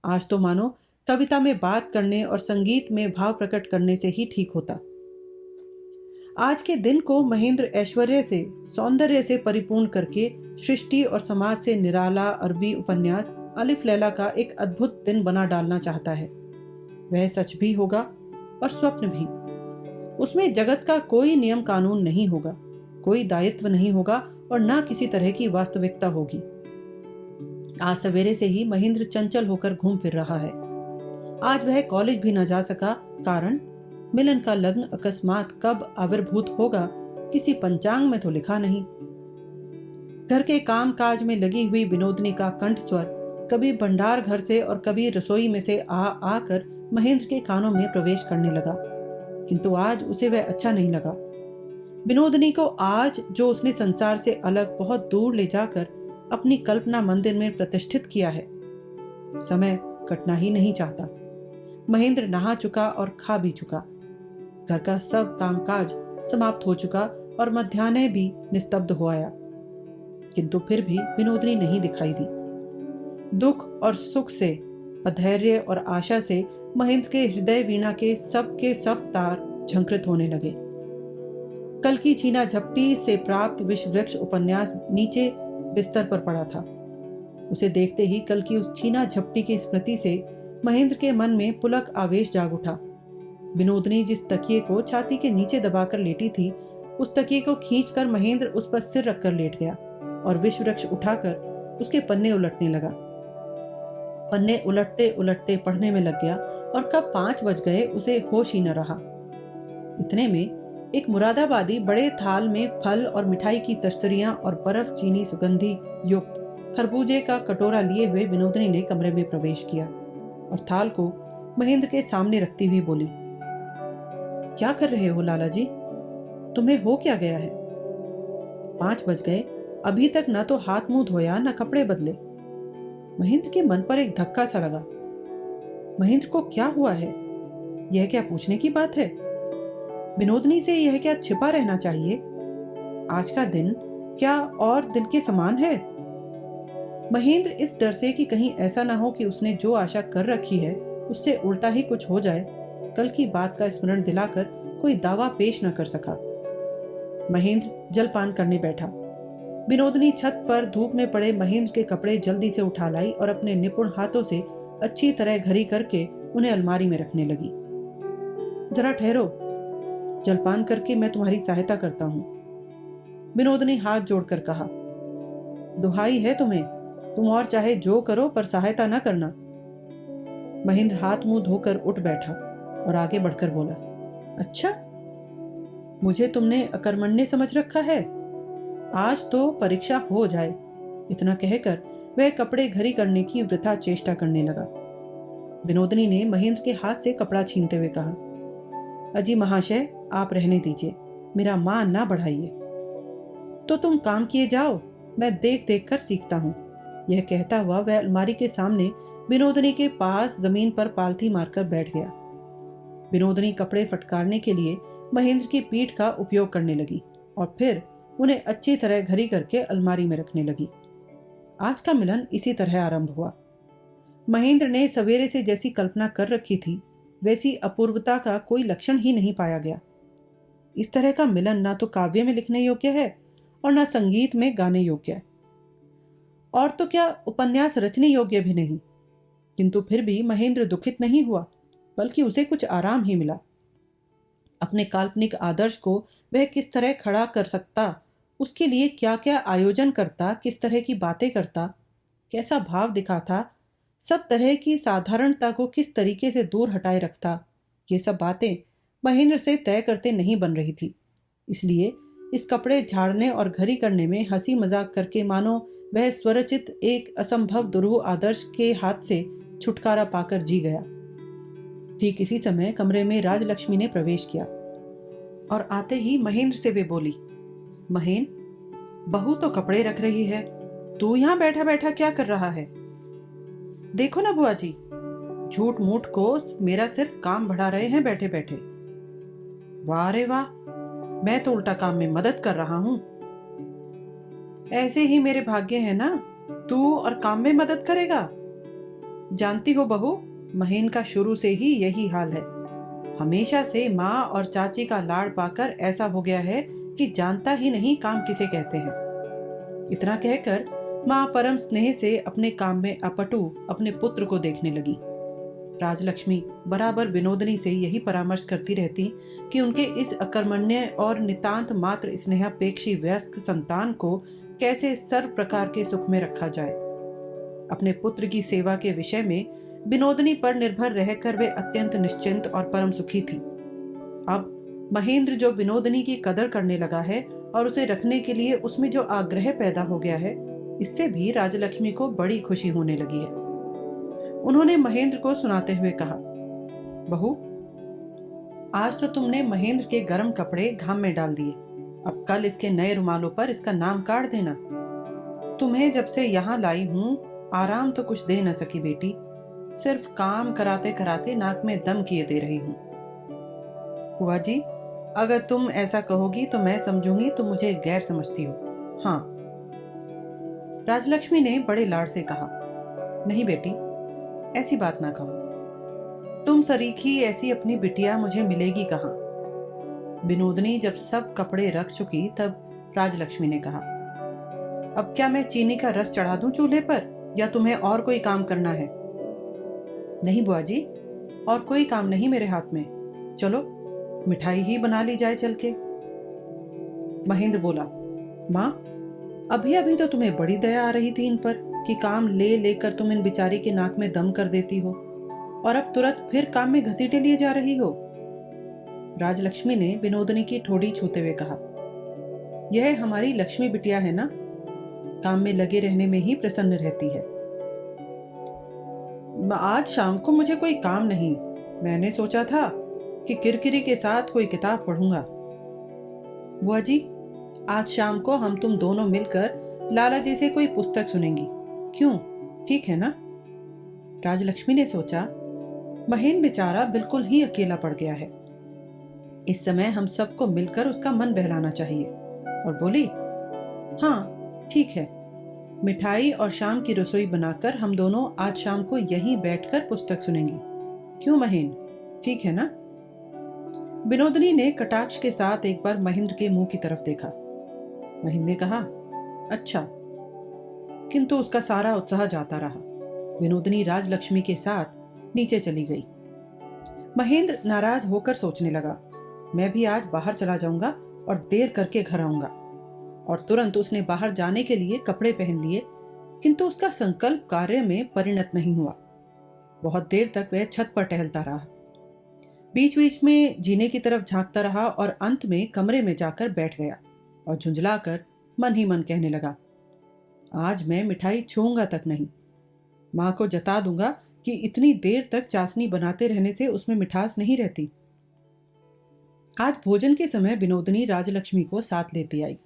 आज तो मानो कविता में बात करने और संगीत में भाव प्रकट करने से ही ठीक होता। आज के दिन को महेंद्र ऐश्वर्य से, सौंदर्य से परिपूर्ण करके सृष्टि और समाज से निराला अरबी उपन्यास अलिफ लैला का एक अद्भुत दिन बना डालना चाहता है। वह सच भी होगा और स्वप्न भी। उसमें जगत का कोई नियम कानून नहीं होगा, कोई दायित्व नहीं होगा और ना किसी तरह की वास्तविकता होगी। आज सवेरे से ही महेंद्र चंचल होकर घूम फिर रहा है। आज वह कॉलेज भी न जा सका, कारण मिलन का लग्न अकस्मात कब आविर्भूत होगा किसी पंचांग में तो लिखा नहीं। घर के काम काज में लगी हुई विनोदनी का कंठ स्वर कभी भंडार घर से और कभी रसोई में से आकर महेंद्र के कानों में प्रवेश करने लगा, किंतु आज उसे वह अच्छा नहीं लगा। विनोदनी को आज जो उसने संसार से अलग बहुत दूर ले जाकर अपनी कल्पना मंदिर में प्रतिष्ठित किया है, समय कटना ही नहीं चाहता। महेंद्र नहा चुका और खा भी चुका। घर का सब कामकाज समाप्त हो चुका और मध्याह्न भी निस्तब्ध हो आया, किंतु फिर भी विनोदनी नहीं दिखाई दी। दुख और सुख से, अधैर्य और आशा से महेंद्र के हृदय वीणा के सब तार झंकृत होने लगे। कल की छीना झपटी से प्राप्त विश्व वृक्ष उपन्यास नीचे बिस्तर पर पड़ा था। उसे देखते ही कल की उस छीना झपटी की स्मृति से महेंद्र के मन में पुलक आवेश जाग उठा। विनोदनी जिस तकिए को छाती के नीचे दबाकर लेटी थी, उस तकिए को खींचकर महेंद्र उस पर सिर रखकर लेट गया और विश्व वृक्ष उठाकर उसके पन्ने उलटने लगा। पन्ने उलटते उलटते पढ़ने में लग गया और कब 5 बज गए उसे होश ही न रहा। इतने में एक मुरादाबादी बड़े थाल में फल और मिठाई की तश्तरियां और बर्फ चीनी सुगंधी युक्त खरबूजे का कटोरा लिए हुए विनोदनी ने कमरे में प्रवेश किया और थाल को महेंद्र के सामने रखती हुई बोली, क्या कर रहे हो लाला जी? तुम्हें हो क्या गया है? 5 बज गए, अभी तक न तो हाथ मुंह धोया न कपड़े बदले। महेंद्र के मन पर एक धक्का सा लगा। महेंद्र को क्या हुआ है? यह क्या पूछने की बात है? विनोदनी से यह क्या छिपा रहना चाहिए? आज का दिन क्या और दिन के समान है? महेंद्र इस डर से कि कहीं ऐसा ना हो कि उसने जो आशा कर रखी है उससे उल्टा ही कुछ हो जाए, कल की बात का स्मरण दिलाकर कोई दावा पेश न कर सका। महेंद्र जलपान करने बैठा। विनोदनी छत पर धूप में पड़े महेंद्र के कपड़े जल्दी से उठा लाई और अपने निपुण हाथों से अच्छी तरह घड़ी करके उन्हें अलमारी में रखने लगी। जरा ठहरो, जलपान करके मैं तुम्हारी सहायता करता हूं। विनोद ने हाथ जोड़कर कहा, दुहाई है तुम्हें, तुम और चाहे जो करो पर सहायता न करना। महेंद्र हाथ मुंह धोकर उठ बैठा और आगे बढ़कर बोला, अच्छा, मुझे तुमने अकर्मण्य समझ रखा है? आज तो परीक्षा हो जाए। इतना कहकर वह कपड़े घरी करने की वृथा चेष्टा करने लगा। विनोदनी ने महेंद्र के हाथ से कपड़ा छीनते हुए कहा, अजी महाशय, आप रहने दीजिए, मेरा मान ना बढ़ाइए। तो तुम काम किए जाओ, मैं देख देख कर सीखता हूँ। यह कहता हुआ वह अलमारी के सामने विनोदनी के पास जमीन पर पालथी मारकर बैठ गया। विनोदनी कपड़े फटकारने के लिए महेंद्र की पीठ का उपयोग करने लगी और फिर उन्हें अच्छी तरह घरी करके अलमारी में रखने लगी। आज का मिलन इसी तरह आरंभ हुआ। महेंद्र ने सवेरे से जैसी कल्पना कर रखी थी वैसी अपूर्वता का कोई लक्षण ही नहीं पाया गया। इस तरह का मिलन ना तो काव्य में लिखने योग्य है और ना संगीत में गाने योग्य है, और तो क्या उपन्यास रचने योग्य भी नहीं। किंतु फिर भी महेंद्र दुखित नहीं हुआ, बल्कि उसे कुछ आराम ही मिला। अपने काल्पनिक आदर्श को वह किस तरह खड़ा कर सकता, उसके लिए क्या क्या आयोजन करता, किस तरह की बातें करता, कैसा भाव दिखाता, सब तरह की साधारणता को किस तरीके से दूर हटाए रखता, ये सब बातें महेंद्र से तय करते नहीं बन रही थी। इसलिए इस कपड़े झाड़ने और घरी करने में हंसी मजाक करके मानो वह स्वरचित एक असंभव दुरूह आदर्श के हाथ से छुटकारा पाकर जी गया। ठीक इसी समय कमरे में राजलक्ष्मी ने प्रवेश किया और आते ही महेंद्र से वे बोली, महेन, बहू तो कपड़े रख रही है, तू यहां बैठा बैठा क्या कर रहा है? देखो ना बुआ जी, झूठ मूठ को मेरा सिर्फ काम बढ़ा रहे हैं बैठे बैठे। वाह रे वाह, मैं तो उल्टा काम में मदद कर रहा हूं। ऐसे ही मेरे भाग्य है ना, तू और काम में मदद करेगा। जानती हो बहू, महेन का शुरू से ही यही हाल है। हमेशा से माँ और चाची का लाड़ पाकर ऐसा हो गया है कि जानता ही नहीं काम किसे कहते हैं। इतना कहकर माँ परम स्नेह से अपने काम में अपटू अपने पुत्र को देखने लगी। राजलक्ष्मी बराबर विनोदनी से यही परामर्श करती रहती कि उनके इस अकर्मण्य और नितांत मात्र स्नेहापेक्षी वयस्क संतान को कैसे सर्व प्रकार के सुख में रखा जाए। अपने पुत्र की सेवा के विषय में विनोदनी पर निर्भर रहकर वे अत्यंत निश्चिंत और परम सुखी थी। अब महेंद्र जो विनोदनी की कदर करने लगा है और उसे रखने के लिए उसमें जो आग्रह पैदा हो गया है, इससे भी राजलक्ष्मी को बड़ी खुशी होने लगी है। उन्होंने महेंद्र को सुनाते हुए कहा, बहू, आज तो तुमने महेंद्र के गर्म कपड़े घाम में डाल दिए। अब कल इसके नए रुमालों पर इसका नाम काट देना। तुम्हें जब से यहाँ लाई हूं, आराम तो कुछ दे न सकी बेटी, सिर्फ काम कराते कराते नाक में दम किए दे रही हूं। बुआ जी, अगर तुम ऐसा कहोगी तो मैं समझूंगी तुम मुझे गैर समझती हो। हाँ, राजलक्ष्मी ने बड़े लाड़ से कहा, नहीं बेटी, ऐसी बात ना कहो। तुम सरीखी ऐसी अपनी बिटिया मुझे मिलेगी कहाँ। विनोदनी जब सब कपड़े रख चुकी तब राजलक्ष्मी ने कहा, अब क्या मैं चीनी का रस चढ़ा दूं चूल्हे पर, या तुम्हें और कोई काम करना है? नहीं बुआ जी, और कोई काम नहीं मेरे हाथ में। चलो मिठाई ही बना ली जाए चल के। महेंद्र बोला, माँ, अभी अभी तो तुम्हें बड़ी दया आ रही थी इन पर कि काम ले लेकर तुम इन बिचारी के नाक में दम कर देती हो, और अब तुरंत फिर काम में घसीटे लिए जा रही हो। राजलक्ष्मी ने विनोदनी की ठोड़ी छूते हुए कहा, यह हमारी लक्ष्मी बिटिया है ना, काम में लगे रहने में ही प्रसन्न रहती है। आज शाम को मुझे कोई काम नहीं, मैंने सोचा था कि किरकिरी के साथ कोई किताब पढ़ूंगा। बुआ जी, आज शाम को हम तुम दोनों मिलकर लाला जी से कोई पुस्तक सुनेंगी, क्यों, ठीक है ना? राजलक्ष्मी ने सोचा, महेन बेचारा बिल्कुल ही अकेला पड़ गया है, इस समय हम सबको मिलकर उसका मन बहलाना चाहिए, और बोली, हाँ ठीक है, मिठाई और शाम की रसोई बनाकर हम दोनों आज शाम को यहीं बैठकर पुस्तक सुनेंगी, क्यों महेन, ठीक है ना? विनोदनी ने कटाक्ष के साथ एक बार महेंद्र के मुंह की तरफ देखा। महेंद्र ने कहा, अच्छा, किंतु उसका सारा उत्साह जाता रहा। विनोदनी राजलक्ष्मी के साथ नीचे चली गई। महेंद्र नाराज होकर सोचने लगा, मैं भी आज बाहर चला जाऊंगा और देर करके घर आऊंगा। और तुरंत उसने बाहर जाने के लिए कपड़े पहन लिए किंतु उसका संकल्प कार्य में परिणत नहीं हुआ। बहुत देर तक वह छत पर टहलता रहा, बीच बीच में जीने की तरफ झांकता रहा और अंत में कमरे में जाकर बैठ गया और झुंझलाकर मन ही मन कहने लगा, आज मैं मिठाई छूंगा तक नहीं। माँ को जता दूंगा कि इतनी देर तक चाशनी बनाते रहने से उसमें मिठास नहीं रहती। आज भोजन के समय विनोदनी राजलक्ष्मी को साथ लेती आई।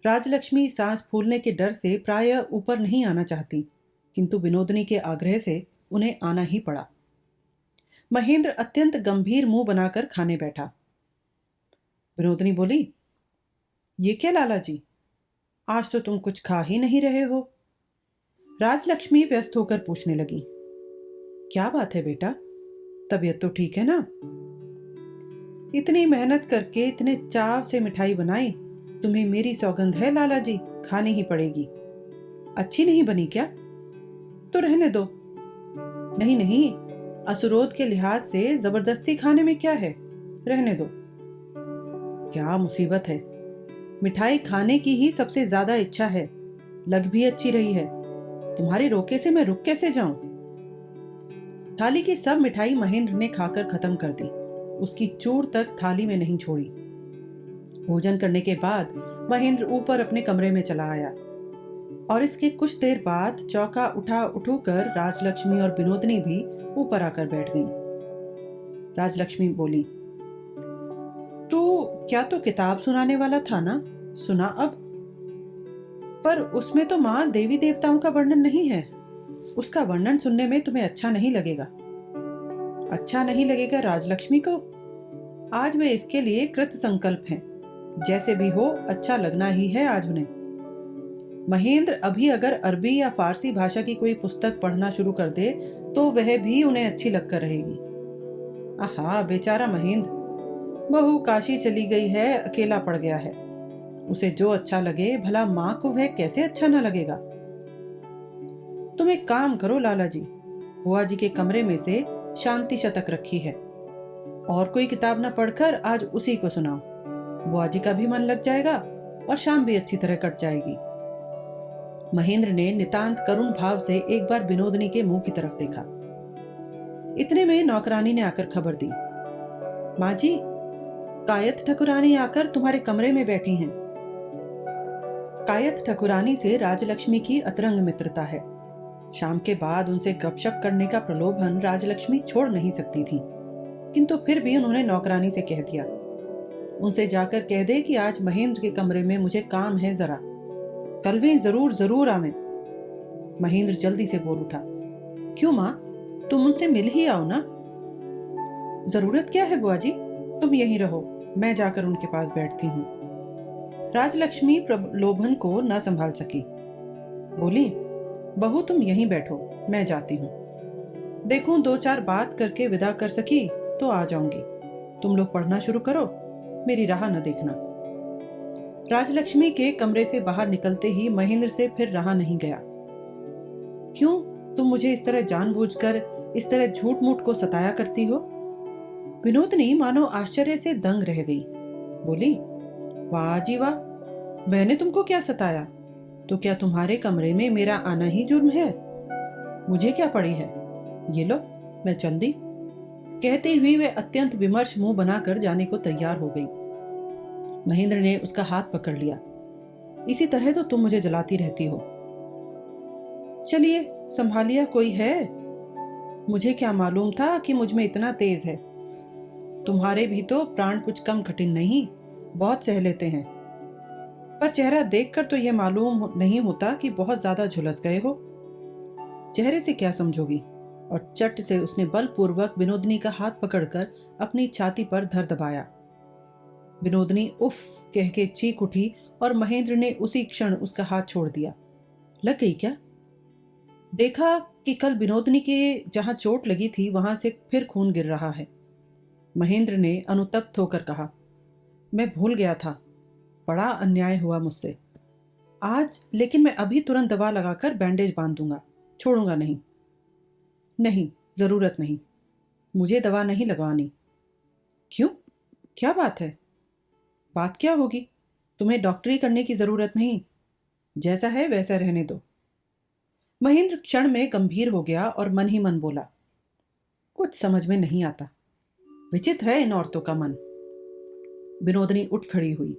राजलक्ष्मी सांस फूलने के डर से प्रायः ऊपर नहीं आना चाहती, किंतु विनोदनी के आग्रह से उन्हें आना ही पड़ा। महेंद्र अत्यंत गंभीर मुंह बनाकर खाने बैठा। विनोदनी बोली, ये क्या लाला जी, आज तो तुम कुछ खा ही नहीं रहे हो। राजलक्ष्मी व्यस्त होकर पूछने लगी, क्या बात है बेटा, तबीयत तो ठीक है ना? इतनी मेहनत करके इतने चाव से मिठाई बनाई, तुम्हें मेरी सौगंध है लाला जी, खानी ही पड़ेगी। अच्छी नहीं बनी क्या? तो रहने दो। नहीं नहीं, असुरोध के लिहाज से जबरदस्ती खाने में क्या है, रहने दो। क्या मुसीबत है, मिठाई खाने की ही सबसे ज्यादा इच्छा है, लग भी अच्छी रही है, तुम्हारे रोके से मैं रुक कैसे जाऊं? थाली की सब मिठाई महेंद्र ने खाकर खत्म कर दी, उसकी चूर तक थाली में नहीं छोड़ी। भोजन करने के बाद महेंद्र ऊपर अपने कमरे में चला आया और इसके कुछ देर बाद चौका उठू कर राजलक्ष्मी और विनोदनी भी ऊपर आकर बैठ गईं। राजलक्ष्मी बोली, तो क्या तो किताब सुनाने वाला था ना, सुना अब? पर उसमें तो माँ देवी देवताओं का वर्णन नहीं है, उसका वर्णन सुनने में तुम्हें अच्छा नहीं लगेगा। अच्छा नहीं लगेगा राजलक्ष्मी को? आज वे इसके लिए कृत संकल्प हैं, जैसे भी हो अच्छा लगना ही है आज उन्हें। महेंद्र अभी अगर अरबी या फारसी भाषा की कोई पुस्तक पढ़ना शुरू कर दे तो वह भी उन्हें अच्छी लगकर रहेगी। आहा, बेचारा महेंद्र, बहू काशी चली गई है, अकेला पड़ गया है, उसे जो अच्छा लगे, भला माँ को वह कैसे अच्छा न लगेगा। तुम एक काम करो लाला जी, बुआ जी के कमरे में से शांति शतक रखी है, और कोई किताब न पढ़कर आज उसी को सुनाओ, बुआ जी का भी मन लग जाएगा और शाम भी अच्छी तरह कट जाएगी। महेंद्र ने नितांत करुण भाव से एक बार विनोदनी के मुंह की तरफ देखा। इतने में नौकरानी ने आकर खबर दी, माँ जी, कायत ठकुरानी आकर तुम्हारे कमरे में बैठी हैं। कायत ठकुरानी से राजलक्ष्मी की अतरंग मित्रता है। शाम के बाद उनसे गपशप करने का प्रलोभन राजलक्ष्मी छोड़ नहीं सकती थी, किंतु फिर भी उन्होंने नौकरानी से कह दिया, उनसे जाकर कह दे कि आज महेंद्र के कमरे में मुझे काम है जरा, कल वे जरूर जरूर आवे। महेंद्र जल्दी से बोल उठा, क्यों माँ, तुम उनसे मिल ही आओ ना। जरूरत क्या है बुआ जी, तुम यहीं रहो, मैं जाकर उनके पास बैठती हूँ। राजलक्ष्मी प्रलोभन को न संभाल सकी, बोली, बहू तुम यहीं बैठो, मैं जाती हूँ। देखूं 2-4 बात करके विदा कर सकी तो आ जाऊंगी, तुम लोग पढ़ना शुरू करो, मेरी राह न देखना। राजलक्ष्मी के कमरे से बाहर निकलते ही महेंद्र से फिर रहा नहीं गया। क्यों तुम मुझे इस तरह जानबूझकर इस तरह झूठ मूठ को सताया करती हो? विनोदनी मानो आश्चर्य से दंग रह गई, बोली, वाह जी वाह, मैंने तुमको क्या सताया? तो क्या तुम्हारे कमरे में मेरा आना ही जुर्म है? मुझे क्या पड़ी है, ये लो मैं चल दी। कहती हुई वे अत्यंत विमर्श मुंह बनाकर जाने को तैयार हो गई। महेंद्र ने उसका हाथ पकड़ लिया, इसी तरह तो तुम मुझे जलाती रहती हो, चलिए संभालिया कोई है? मुझे क्या मालूम था कि मुझ में इतना तेज है, तुम्हारे भी तो प्राण कुछ कम कठिन नहीं, बहुत सह लेते हैं, पर चेहरा देखकर तो यह मालूम नहीं होता कि बहुत ज्यादा झुलस गए हो। चेहरे से क्या समझोगी? और चट से उसने बलपूर्वक विनोदनी का हाथ पकड़कर अपनी छाती पर धर दबाया। विनोदनी उफ कह के चीख उठी और महेंद्र ने उसी क्षण उसका हाथ छोड़ दिया। लग गई क्या? देखा कि कल विनोदनी के जहां चोट लगी थी वहां से फिर खून गिर रहा है। महेंद्र ने अनुतप्त होकर कहा, मैं भूल गया था, बड़ा अन्याय हुआ मुझसे आज, लेकिन मैं अभी तुरंत दवा लगाकर बैंडेज बांध दूंगा, छोड़ूंगा नहीं। नहीं, जरूरत नहीं, मुझे दवा नहीं लगवानी। क्यों, क्या बात है? बात क्या होगी, तुम्हें डॉक्टरी करने की जरूरत नहीं, जैसा है वैसा रहने दो, महेंद्र क्षण में गंभीर हो गया और मन ही मन बोला, कुछ समझ में नहीं आता। विचित्र है इन औरतों का मन। विनोदनी उठ खड़ी हुई।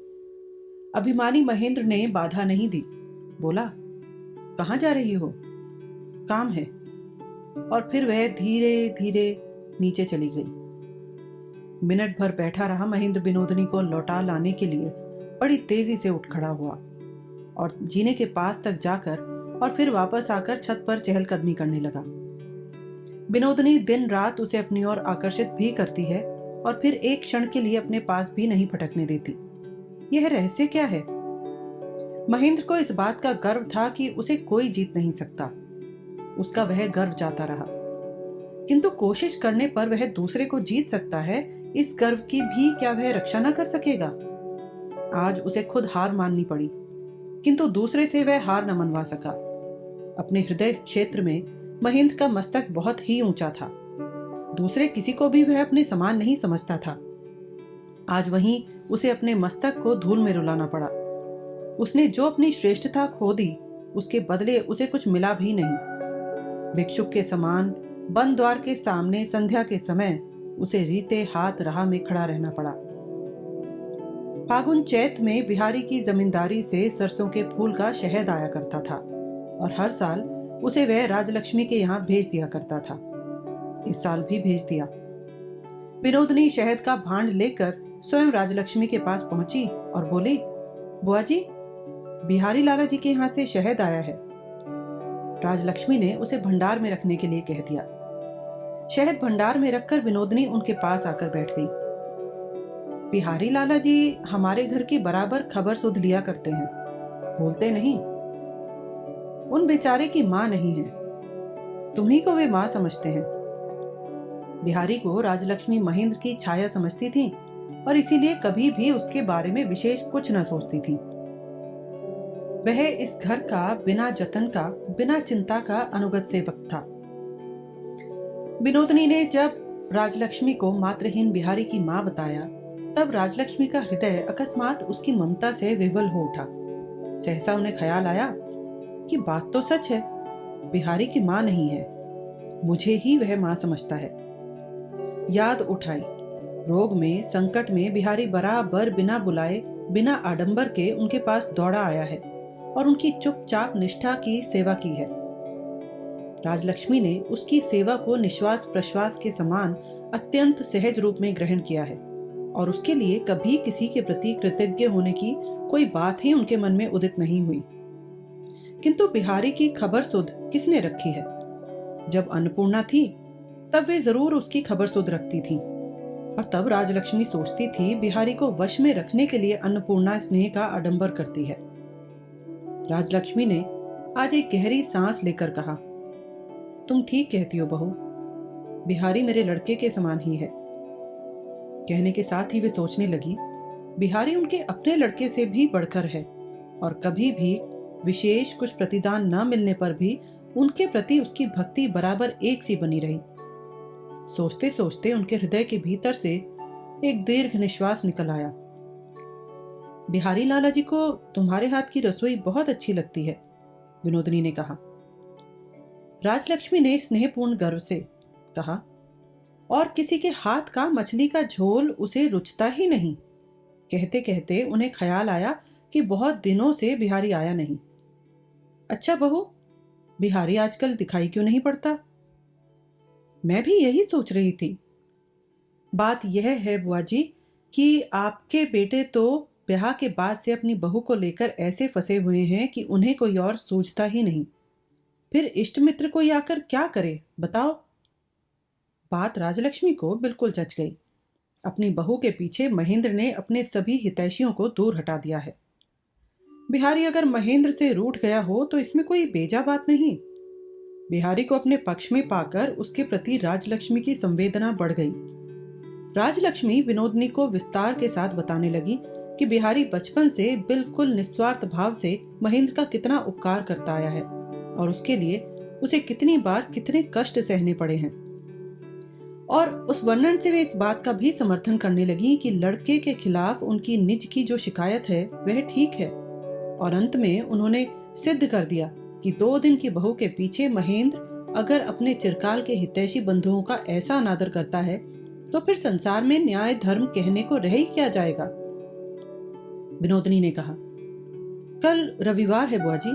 अभिमानी महेंद्र ने बाधा नहीं दी। बोला, कहाँ जा रही हो? काम है। और फिर वह धीरे धीरे नीचे चली गई। मिनट भर बैठा रहा महेंद्र विनोदनी को लौटा लाने के लिए बड़ी तेजी से उठ खड़ा हुआ और जीने के पास तक जाकर और फिर वापस आकर छत पर चहलकदमी करने लगा। विनोदनी दिन रात उसे अपनी ओर आकर्षित भी करती है और फिर एक क्षण के लिए अपने पास भी नहीं फटकने देती। यह रहस्य क्या है? महेंद्र को इस बात का गर्व था कि उसे कोई जीत नहीं सकता। उसका वह गर्व जाता रहा, किंतु कोशिश करने पर वह दूसरे को जीत सकता है, इस गर्व की भी क्या वह रक्षा न कर सकेगा? आज उसे खुद हार माननी पड़ी, किंतु दूसरे से वह हार न मनवा सका। अपने हृदय क्षेत्र में महेंद्र का मस्तक बहुत ही ऊंचा था। दूसरे किसी को भी वह अपने समान नहीं समझता था। आज वहीं उसे अपने मस्तक को धूल में रुलाना पड़ा। उसने जो अपनी श्रेष्ठता खो दी, उसके बदले उसे कुछ मिला भी नहीं। भिक्षुक के समान बंद द्वार के सामने संध्या के समय उसे रीते हाथ राह में खड़ा रहना पड़ा। फागुन चैत में बिहारी की जमींदारी से सरसों के फूल का शहद आया करता था और हर साल उसे वह राजलक्ष्मी के यहाँ भेज दिया करता था। इस साल भी भेज दिया। विनोदनी शहद का भांड लेकर स्वयं राजलक्ष्मी के पास पहुंची और बोली, बुआ जी, बिहारी लाला जी के यहाँ से शहद आया है। राजलक्ष्मी ने उसे भंडार में रखने के लिए कह दिया। शहद भंडार में रखकर विनोदनी उनके पास आकर बैठ गई। बिहारी लाला जी हमारे घर की बराबर खबर सुध लिया करते हैं, बोलते नहीं। उन बेचारे की मां नहीं है, तुम्ही को वे मां समझते हैं। बिहारी को राजलक्ष्मी महेंद्र की छाया समझती थी और इसीलिए कभी भी उसके बारे में विशेष कुछ न सोचती थी। वह इस घर का बिना जतन का, बिना चिंता का अनुगत सेवक था। विनोदनी ने जब राजलक्ष्मी को मातृहीन बिहारी की मां बताया, तब राजलक्ष्मी का हृदय अकस्मात उसकी ममता से विवल हो उठा। सहसा उन्हें ख्याल आया कि बात तो सच है, बिहारी की मां नहीं है, मुझे ही वह मां समझता है। याद उठाई, रोग में, संकट में बिहारी बराबर बिना बुलाए, बिना आडंबर के उनके पास दौड़ा आया है और उनकी चुपचाप निष्ठा की सेवा की है। राजलक्ष्मी ने उसकी सेवा को निश्वास प्रश्वास के समान अत्यंत सहज रूप में ग्रहण किया है और उसके लिए कभी किसी के प्रति कृतज्ञ होने की कोई बात ही उनके मन में उदित नहीं हुई। किंतु बिहारी की खबर सुध किसने रखी है? जब अन्नपूर्णा थी तब वे जरूर उसकी खबर सुध रखती थी और तब राजलक्ष्मी सोचती थी बिहारी को वश में रखने के लिए अन्नपूर्णा स्नेह का आडंबर करती है। राजलक्ष्मी ने आज एक गहरी सांस लेकर कहा, तुम ठीक कहती हो बहू, बिहारी मेरे लड़के के समान ही है। कहने के साथ ही वे सोचने लगी, बिहारी उनके अपने लड़के से भी बढ़कर है और कभी भी विशेष कुछ प्रतिदान न मिलने पर भी उनके प्रति उसकी भक्ति बराबर एक सी बनी रही। सोचते सोचते उनके हृदय के भीतर से एक दीर्घ निश्वास निकल आया। बिहारी लाला जी को तुम्हारे हाथ की रसोई बहुत अच्छी लगती है, विनोदनी ने कहा। राजलक्ष्मी ने स्नेहपूर्ण गर्व से कहा, और किसी के हाथ का मछली का झोल उसे रुचता ही नहीं। कहते कहते उन्हें ख्याल आया कि बहुत दिनों से बिहारी आया नहीं। अच्छा बहू, बिहारी आजकल दिखाई क्यों नहीं पड़ता? मैं भी यही सोच रही थी। बात यह है बुआ जी कि आपके बेटे तो ब्याह के बाद से अपनी बहू को लेकर ऐसे फंसे हुए हैं कि उन्हें कोई और सूझता ही नहीं। फिर इष्ट मित्र कोई आकर क्या करे बताओ? बात राजलक्ष्मी को बिल्कुल जच गई। अपनी बहू के पीछे महेंद्र ने अपने सभी हितैषियों को दूर हटा दिया है। बिहारी अगर महेंद्र से रूठ गया हो तो इसमें कोई बेजा बात नहीं। बिहारी को अपने पक्ष में पाकर उसके प्रति राजलक्ष्मी की संवेदना बढ़ गई। राजलक्ष्मी विनोदनी को विस्तार के साथ बताने लगी कि बिहारी बचपन से बिल्कुल निस्वार्थ भाव से महेंद्र का कितना उपकार करता आया है और उसके लिए उसे कितनी बार कितने कष्ट सहने पड़े हैं। और उस वर्णन से वे इस बात का भी समर्थन करने लगी कि लड़के के खिलाफ उनकी निज की जो शिकायत है वह ठीक है और अंत में उन्होंने सिद्ध कर दिया कि कि 2 दिन की बहू के पीछे महेंद्र अगर अपने चिरकाल के हितैषी बंधुओं का ऐसा अनादर करता है तो फिर संसार में न्याय धर्म कहने को रह ही क्या जाएगा। विनोदनी ने कहा, कल रविवार है बुआ जी,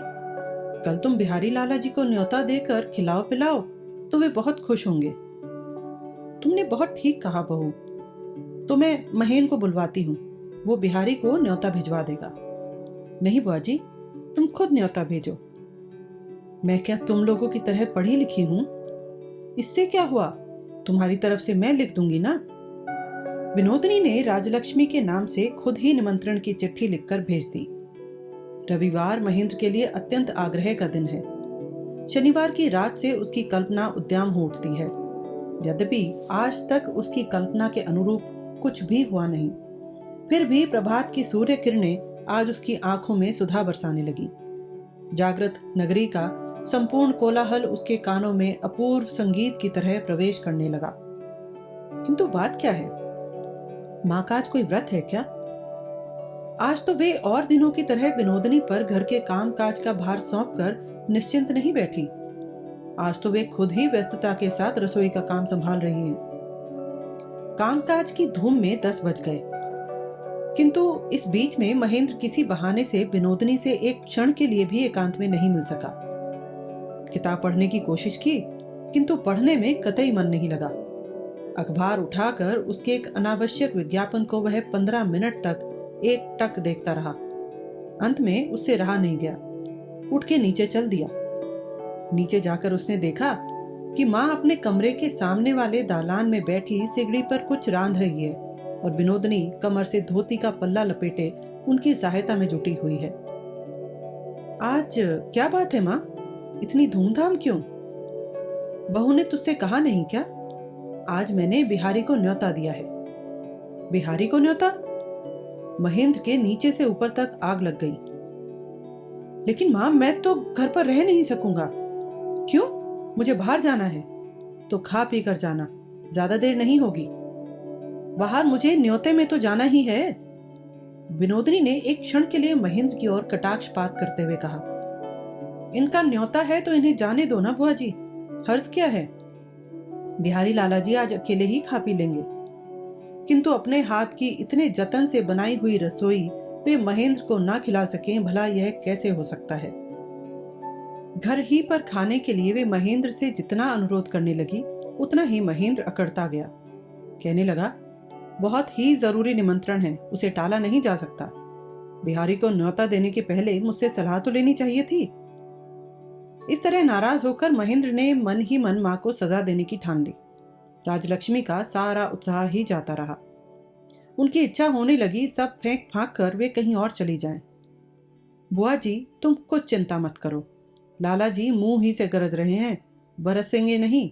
कल तुम बिहारी लाला जी को न्योता देकर खिलाओ पिलाओ तो वे बहुत खुश होंगे। तुमने बहुत ठीक कहा बहू, तो मैं महेन को बुलवाती हूँ, वो बिहारी को न्योता भिजवा देगा। नहीं बुआ जी, तुम खुद न्योता भेजो। मैं क्या तुम लोगों की तरह पढ़ी लिखी हूं? इससे क्या हुआ, तुम्हारी तरफ से मैं लिख दूंगी ना। विनोदनी ने राजलक्ष्मी के नाम से खुद ही निमंत्रण की चिट्ठी लिखकर भेज दी। रविवार महेंद्र के लिए अत्यंत आग्रह का दिन है। शनिवार की रात से उसकी कल्पना उद्यम हो उठती है, यद्यपि आज तक उसकी कल्पना के अनुरूप कुछ भी हुआ नहीं। फिर भी प्रभात की सूर्य किरणें आज उसकी आंखों में सुधा बरसाने लगी। जागृत नगरी का संपूर्ण कोलाहल उसके कानों में अपूर्व संगीत की तरह प्रवेश करने लगा। किंतु बात क्या है, माँ का आज कोई व्रत है क्या? आज तो वे और दिनों की तरह विनोदनी पर घर के काम काज का भार सौंपकर निश्चिंत नहीं बैठी। आज तो वे खुद ही व्यस्तता के साथ रसोई का काम संभाल रही हैं। कामकाज की धूम में 10 बज गए, किंतु इस बीच में महेंद्र किसी बहाने से विनोदनी से एक क्षण के लिए भी एकांत में नहीं मिल सका। किताब पढ़ने की कोशिश की, किंतु पढ़ने में कतई मन नहीं लगा। अखबार उठाकर उसके एक अनावश्यक विज्ञापन को वह 15 मिनट तक एक टक देखता रहा। अंत में उससे रहा नहीं गया, उठ के नीचे चल दिया। नीचे जाकर उसने देखा कि माँ अपने कमरे के सामने वाले दालान में बैठी सिगड़ी पर कुछ रांध रही है और विनोदनी कमर से धोती का पल्ला लपेटे उनकी सहायता में जुटी हुई है। आज क्या बात है माँ, इतनी धूमधाम क्यों? बहू ने तुझसे कहा नहीं क्या? आज मैंने बिहारी को न्योता दिया है। बिहारी को न्योता? महेंद्र के नीचे से ऊपर तक आग लग गई। लेकिन माँ, मैं तो घर पर रह नहीं सकूंगा। क्यों? मुझे बाहर जाना है। तो खा पी कर जाना, ज्यादा देर नहीं होगी। बाहर मुझे न्योते में तो जाना ही है। विनोदनी ने एक क्षण के लिए महेंद्र की ओर कटाक्षपात करते हुए कहा, इनका न्योता है तो इन्हें जाने दो ना बुआ जी, हर्ज क्या है? बिहारी लाला जी आज अकेले ही खा पी लेंगे। किंतु अपने हाथ की इतने जतन से बनाई हुई रसोई वे महेंद्र को ना खिला सकें, भला यह कैसे हो सकता है? घर ही पर खाने के लिए वे महेंद्र से जितना अनुरोध करने लगी, उतना ही महेंद्र अकड़ता गया। कहने लगा, बहुत ही जरूरी निमंत्रण है, उसे टाला नहीं जा सकता। बिहारी को न्योता देने के पहले मुझसे सलाह तो लेनी चाहिए थी। इस तरह नाराज होकर महेंद्र ने मन ही मन मां को सजा देने की ठान ली। राजलक्ष्मी का सारा उत्साह ही जाता रहा। उनकी इच्छा होने लगी सब फेंक फांक कर वे कहीं और चली जाएं। बुआ जी, तुम कुछ चिंता मत करो, लाला जी मुंह ही से गरज रहे हैं, बरसेंगे नहीं।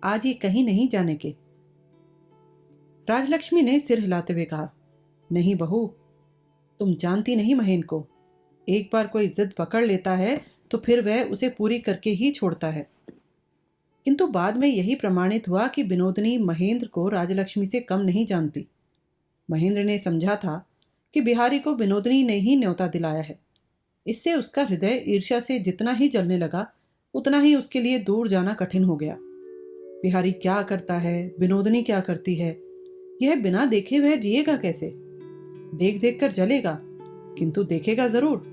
आज ये कहीं नहीं जाने के। राजलक्ष्मी ने सिर हिलाते हुए कहा, नहीं बहू, तुम जानती नहीं महेंद्र को, एक बार कोई जिद पकड़ लेता है तो फिर वह उसे पूरी करके ही छोड़ता है। किंतु बाद में यही प्रमाणित हुआ कि विनोदनी महेंद्र को राजलक्ष्मी से कम नहीं जानती। महेंद्र ने समझा था कि बिहारी को विनोदनी ने ही न्योता दिलाया है। इससे उसका हृदय ईर्ष्या से जितना ही जलने लगा, उतना ही उसके लिए दूर जाना कठिन हो गया। बिहारी क्या करता है, विनोदनी क्या करती है, यह बिना देखे वह जिएगा कैसे? देख देख कर जलेगा, किंतु देखेगा जरूर।